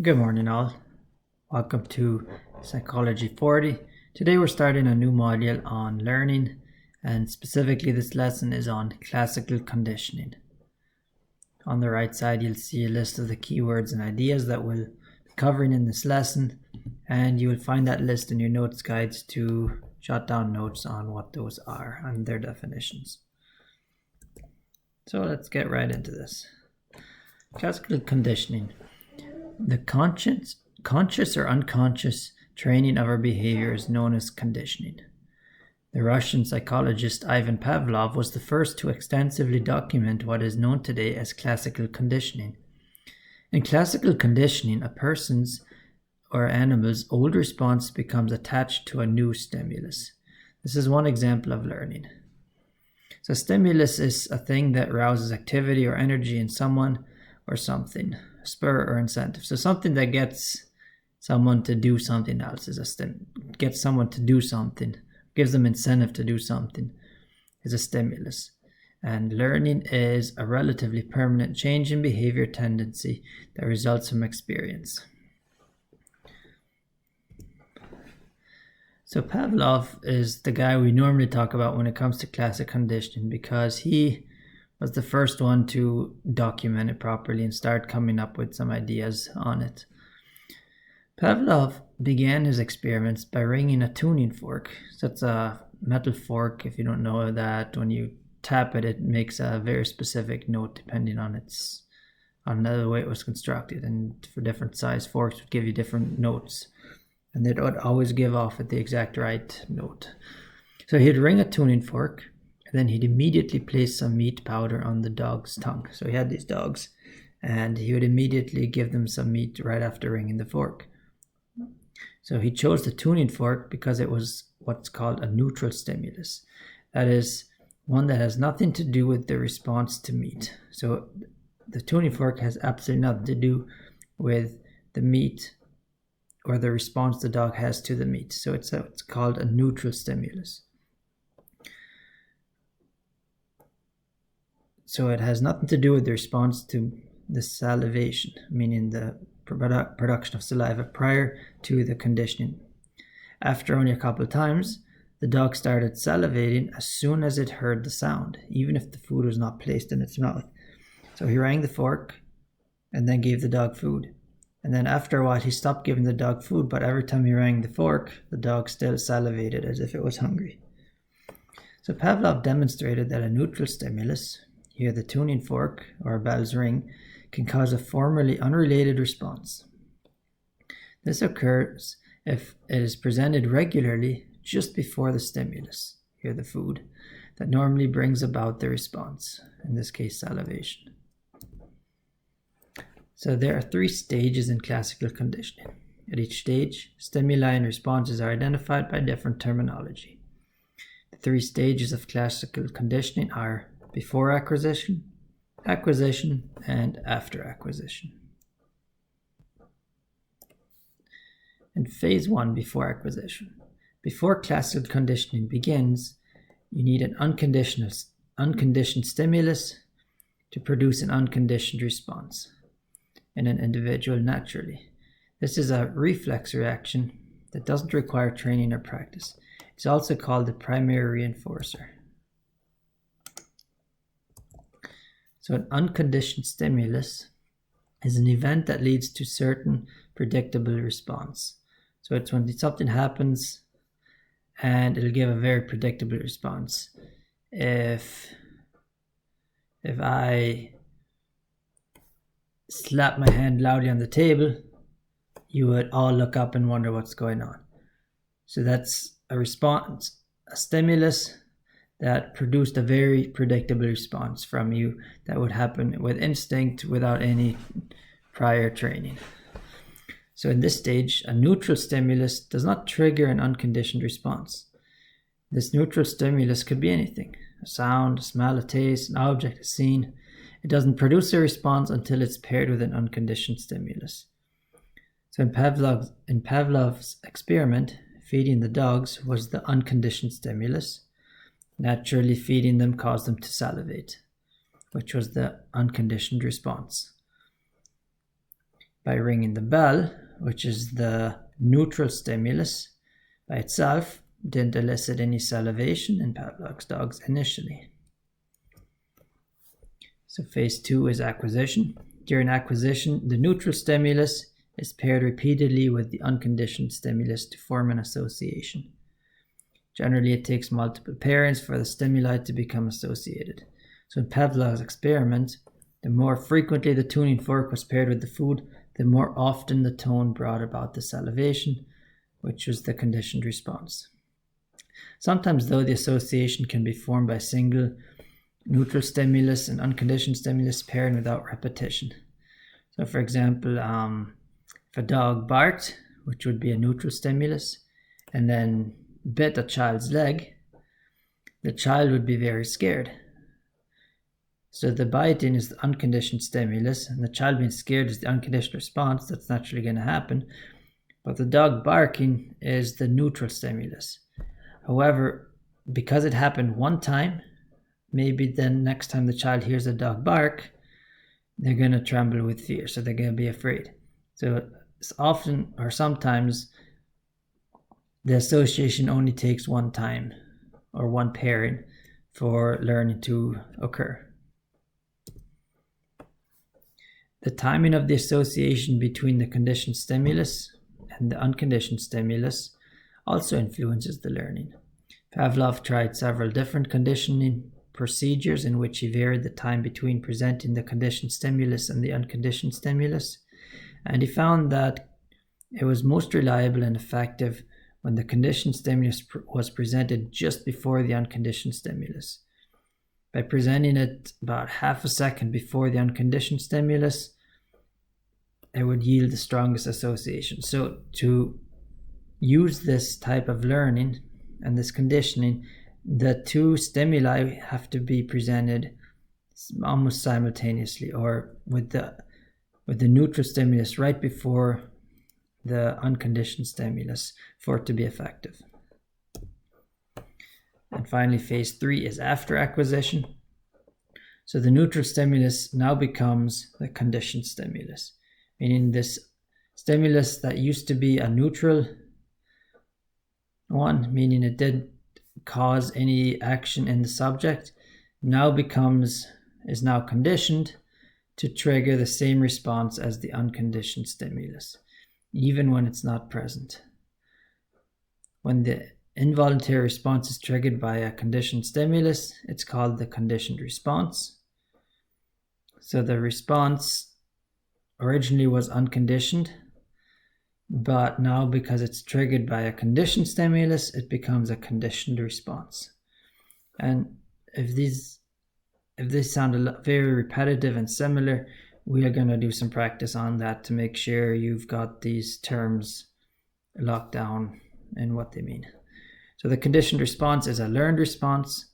Good morning, all. Welcome to Psychology 40. Today we're starting a new module on learning, and specifically this lesson is on classical conditioning. On the right side, you'll see a list of the keywords and ideas that we'll be covering in this lesson, and you will find that list in your notes guides to jot down notes on what those are and their definitions. So let's get right into this. Classical conditioning. The conscious or unconscious training of our behavior is known as conditioning. The Russian psychologist Ivan Pavlov was the first to extensively document what is known today as classical conditioning. In classical conditioning, a person's or animal's old response becomes attached to a new stimulus. This is one example of learning. So stimulus is a thing that rouses activity or energy in someone or something, spur or incentive. So something that gets someone to do something else is gets someone to do something, gives them incentive to do something, is a stimulus. And learning is a relatively permanent change in behavior tendency that results from experience. So Pavlov is the guy we normally talk about when it comes to classic conditioning because he was the first one to document it properly and start coming up with some ideas on it. Pavlov began his experiments by ringing a tuning fork. So it's a metal fork. If you don't know that, when you tap it, it makes a very specific note depending on the way it was constructed. And for different size forks would give you different notes. And they would always give off at the exact right note. So he'd ring a tuning fork, and then he'd immediately place some meat powder on the dog's tongue. So he had these dogs, and he would immediately give them some meat right after ringing the fork. So he chose the tuning fork because it was what's called a neutral stimulus. That is, one that has nothing to do with the response to meat. So the tuning fork has absolutely nothing to do with the meat or the response the dog has to the meat. So it's called a neutral stimulus. So it has nothing to do with the response to the salivation, meaning the production of saliva prior to the conditioning. After only a couple of times, the dog started salivating as soon as it heard the sound, even if the food was not placed in its mouth. So he rang the fork and then gave the dog food. And then after a while, he stopped giving the dog food, but every time he rang the fork, the dog still salivated as if it was hungry. So Pavlov demonstrated that a neutral stimulus, here the tuning fork or a bell's ring, can cause a formerly unrelated response. This occurs if it is presented regularly just before the stimulus, here the food, that normally brings about the response, in this case salivation. So there are 3 stages in classical conditioning. At each stage, stimuli and responses are identified by different terminology. The 3 stages of classical conditioning are before acquisition, acquisition, and after acquisition. In phase 1, before acquisition. Before classical conditioning begins, you need an unconditioned stimulus to produce an unconditioned response in an individual naturally. This is a reflex reaction that doesn't require training or practice. It's also called the primary reinforcer. So an unconditioned stimulus is an event that leads to certain predictable response. So it's when something happens and it'll give a very predictable response. If I slap my hand loudly on the table, you would all look up and wonder what's going on. So that's a response, a stimulus that produced a very predictable response from you that would happen with instinct without any prior training. So in this stage, a neutral stimulus does not trigger an unconditioned response. This neutral stimulus could be anything: a sound, a smell, a taste, an object, a scene. It doesn't produce a response until it's paired with an unconditioned stimulus. So in Pavlov's experiment, feeding the dogs was the unconditioned stimulus. Naturally, feeding them caused them to salivate, which was the unconditioned response. by ringing the bell, which is the neutral stimulus by itself, didn't elicit any salivation in Pavlov's dogs initially. So phase 2 is acquisition. During acquisition, the neutral stimulus is paired repeatedly with the unconditioned stimulus to form an association. Generally, it takes multiple pairings for the stimuli to become associated. So in Pavlov's experiment, the more frequently the tuning fork was paired with the food, the more often the tone brought about the salivation, which was the conditioned response. Sometimes, though, the association can be formed by single neutral stimulus and unconditioned stimulus pairing without repetition. So, for example, if a dog barked, which would be a neutral stimulus, and then bit a child's leg, the child would be very scared. So the biting is the unconditioned stimulus, and the child being scared is the unconditioned response. That's naturally going to happen. But the dog barking is the neutral stimulus. However, because it happened one time, maybe then next time the child hears a dog bark, they're going to tremble with fear. So they're going to be afraid. So it's often or sometimes the association only takes one time or one pairing for learning to occur. The timing of the association between the conditioned stimulus and the unconditioned stimulus also influences the learning. Pavlov tried several different conditioning procedures in which he varied the time between presenting the conditioned stimulus and the unconditioned stimulus, and he found that it was most reliable and effective when the conditioned stimulus was presented just before the unconditioned stimulus. By presenting it about half a second before the unconditioned stimulus, it would yield the strongest association. So to use this type of learning and this conditioning, the two stimuli have to be presented almost simultaneously, or with the neutral stimulus right before the unconditioned stimulus for it to be effective. And finally, phase 3 is after acquisition. So the neutral stimulus now becomes the conditioned stimulus, meaning this stimulus that used to be a neutral one, meaning it didn't cause any action in the subject, is now conditioned to trigger the same response as the unconditioned stimulus, even when it's not present. When the involuntary response is triggered by a conditioned stimulus, it's called the conditioned response. So the response originally was unconditioned, but now because it's triggered by a conditioned stimulus, it becomes a conditioned response. And if these sound very repetitive and similar, we are going to do some practice on that to make sure you've got these terms locked down and what they mean. So the conditioned response is a learned response.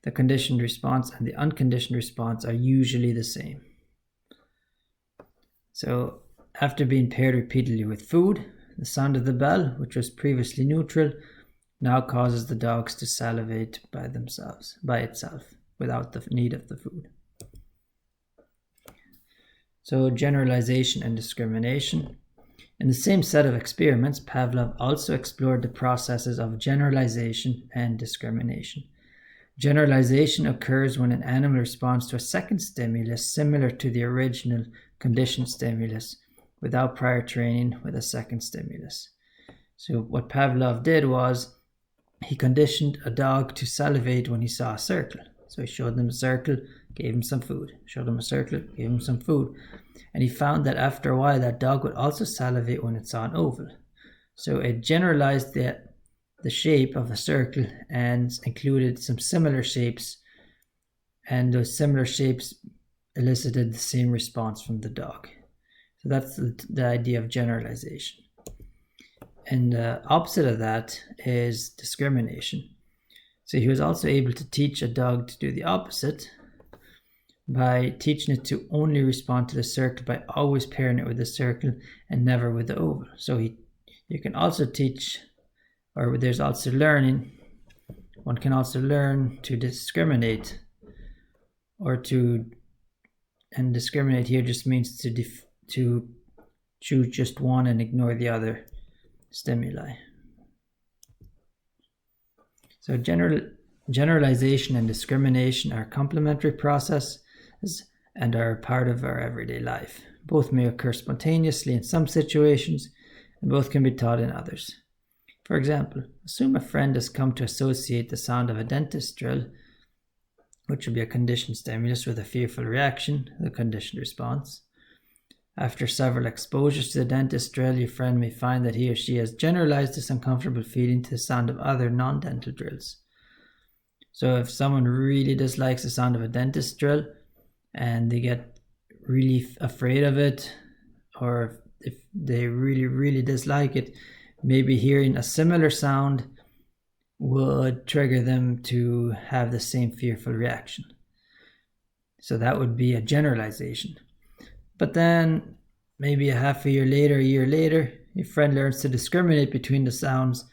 The conditioned response and the unconditioned response are usually the same. So after being paired repeatedly with food, the sound of the bell, which was previously neutral, now causes the dogs to salivate by itself, without the need of the food. So generalization and discrimination. In the same set of experiments, Pavlov also explored the processes of generalization and discrimination. Generalization occurs when an animal responds to a second stimulus similar to the original conditioned stimulus without prior training with a second stimulus. So what Pavlov did was he conditioned a dog to salivate when he saw a circle. So he showed them a circle, gave him some food. Showed him a circle, gave him some food. And he found that after a while, that dog would also salivate when it saw an oval. So it generalized the shape of a circle and included some similar shapes. And those similar shapes elicited the same response from the dog. So that's the idea of generalization. And the opposite of that is discrimination. So he was also able to teach a dog to do the opposite by teaching it to only respond to the circle by always pairing it with the circle and never with the oval. So you can also teach, or there's also learning, one can also learn to discriminate, and discriminate here just means to choose just one and ignore the other stimuli. So generalization and discrimination are complementary processes and are part of our everyday life. Both may occur spontaneously in some situations, and both can be taught in others. For example, assume a friend has come to associate the sound of a dentist drill, which would be a conditioned stimulus, with a fearful reaction, the conditioned response. After several exposures to the dentist drill, your friend may find that he or she has generalized this uncomfortable feeling to the sound of other non-dental drills. So if someone really dislikes the sound of a dentist drill and they get really afraid of it, or if they really dislike it, maybe hearing a similar sound would trigger them to have the same fearful reaction. So that would be a generalization. But then maybe a year later, your friend learns to discriminate between the sounds,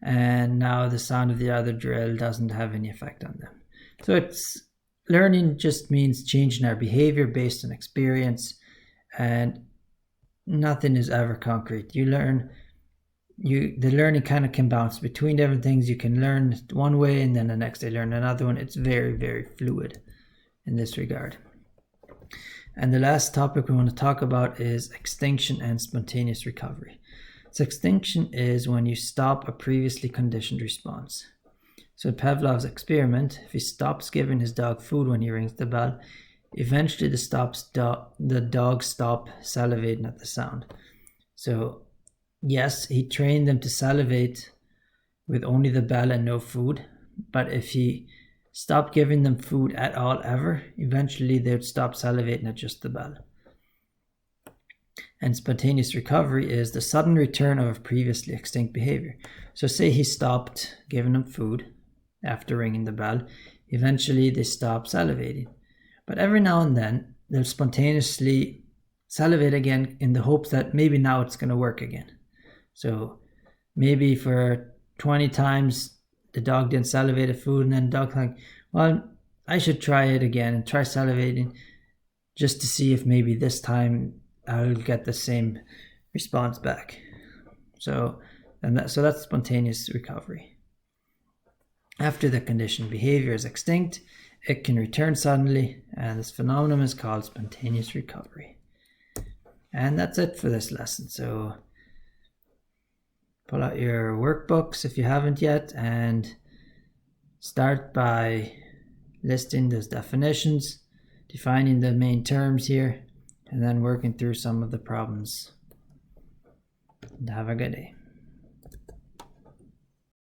and now the sound of the other drill doesn't have any effect on them. So it's learning just means changing our behavior based on experience, and nothing is ever concrete. The learning kind of can bounce between different things. You can learn one way and then the next day learn another one. It's very fluid in this regard. And the last topic we want to talk about is extinction and spontaneous recovery. So extinction is when you stop a previously conditioned response. So in Pavlov's experiment, if he stops giving his dog food when he rings the bell, eventually the dog stops salivating at the sound. So yes, he trained them to salivate with only the bell and no food, but if he stopped giving them food at all ever, eventually they would stop salivating at just the bell. And spontaneous recovery is the sudden return of a previously extinct behavior. So say he stopped giving them food after ringing the bell, eventually they stop salivating. But every now and then they'll spontaneously salivate again in the hopes that maybe now it's going to work again. So maybe for 20 times the dog didn't salivate at food, and then the dog's like, well, I should try it again and try salivating just to see if maybe this time I'll get the same response back. So that's spontaneous recovery. After the conditioned behavior is extinct, it can return suddenly, and this phenomenon is called spontaneous recovery. And that's it for this lesson. So pull out your workbooks if you haven't yet, and start by listing those definitions, defining the main terms here, and then working through some of the problems. And have a good day.